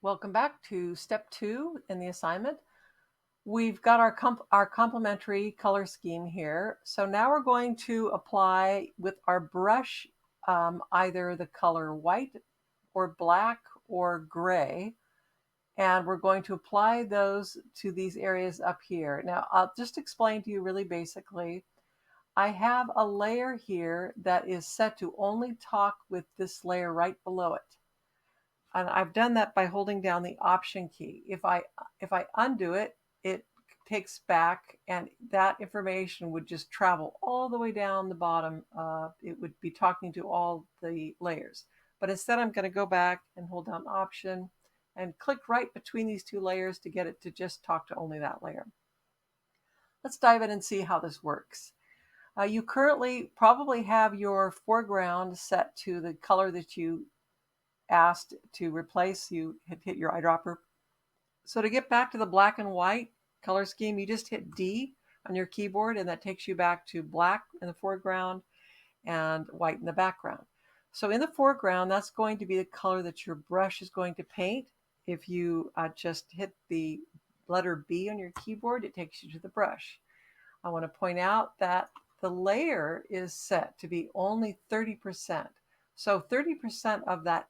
Welcome back to step 2 in the assignment. We've got our complementary color scheme here. So now we're going to apply with our brush either the color white or black or gray. And we're going to apply those to these areas up here. Now, I'll just explain to you really basically. I have a layer here that is set to only talk with this layer right below it. And I've done that by holding down the Option key. If I undo it, it takes back, and that information would just travel all the way down the bottom. It would be talking to all the layers. But instead, I'm going to go back and hold down Option and click right between these two layers to get it to just talk to only that layer. Let's dive in and see how this works. You currently probably have your foreground set to the color that you asked to replace. You hit your eyedropper. So to get back to the black and white color scheme, you just hit D on your keyboard, and that takes you back to black in the foreground and white in the background. So in the foreground, that's going to be the color that your brush is going to paint. If you just hit the letter B on your keyboard, it takes you to the brush. I want to point out that the layer is set to be only 30%. So 30% of that,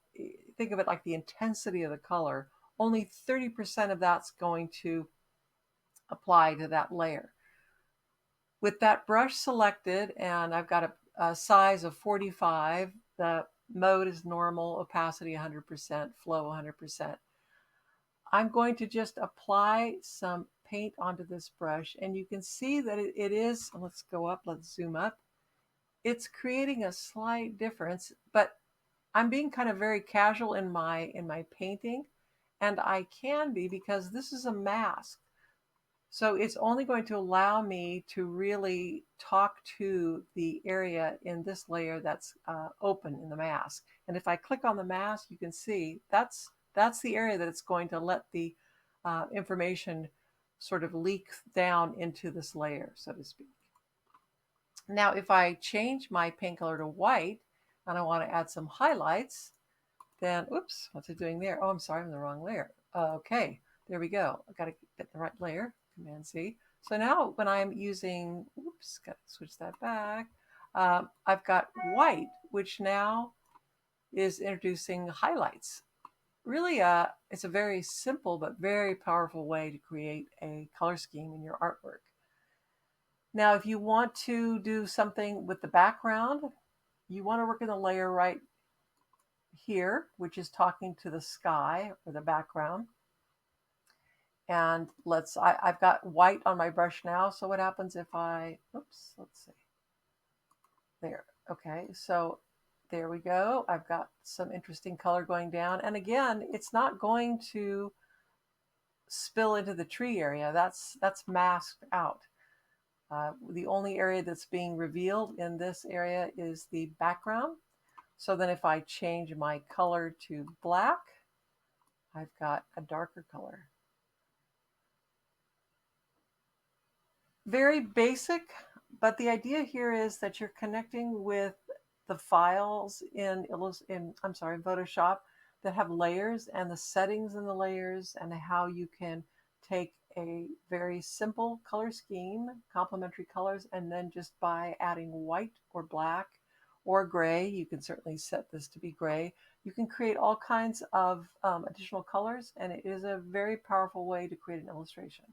think of it like the intensity of the color, only 30% of that's going to apply to that layer. With that brush selected, and I've got a size of 45, the mode is normal, opacity 100%, flow 100%. I'm going to just apply some paint onto this brush, and you can see that it is, let's go up, let's zoom up. It's creating a slight difference, but I'm being kind of very casual in my painting, and I can be because this is a mask. So it's only going to allow me to really talk to the area in this layer that's open in the mask. And if I click on the mask, you can see that's the area that it's going to let the information sort of leak down into this layer, so to speak. Now, if I change my paint color to white and I want to add some highlights, then, oops, what's it doing there? Oh, I'm sorry, I'm in the wrong layer. Okay, there we go. I've got to get the right layer, Command C. So now when I'm using, oops, got to switch that back. I've got white, which now is introducing highlights. Really, it's a very simple but very powerful way to create a color scheme in your artwork. Now, if you want to do something with the background, you want to work in the layer right here, which is talking to the sky or the background. And I've got white on my brush now. So what happens if oops, let's see. There, okay, so there we go. I've got some interesting color going down. And again, it's not going to spill into the tree area. That's masked out. The only area that's being revealed in this area is the background. So then if I change my color to black, I've got a darker color. Very basic, but the idea here is that you're connecting with the files in Photoshop that have layers and the settings in the layers and how you can take a very simple color scheme, complementary colors, and then just by adding white or black or gray, you can certainly set this to be gray. You can create all kinds of additional colors, and it is a very powerful way to create an illustration.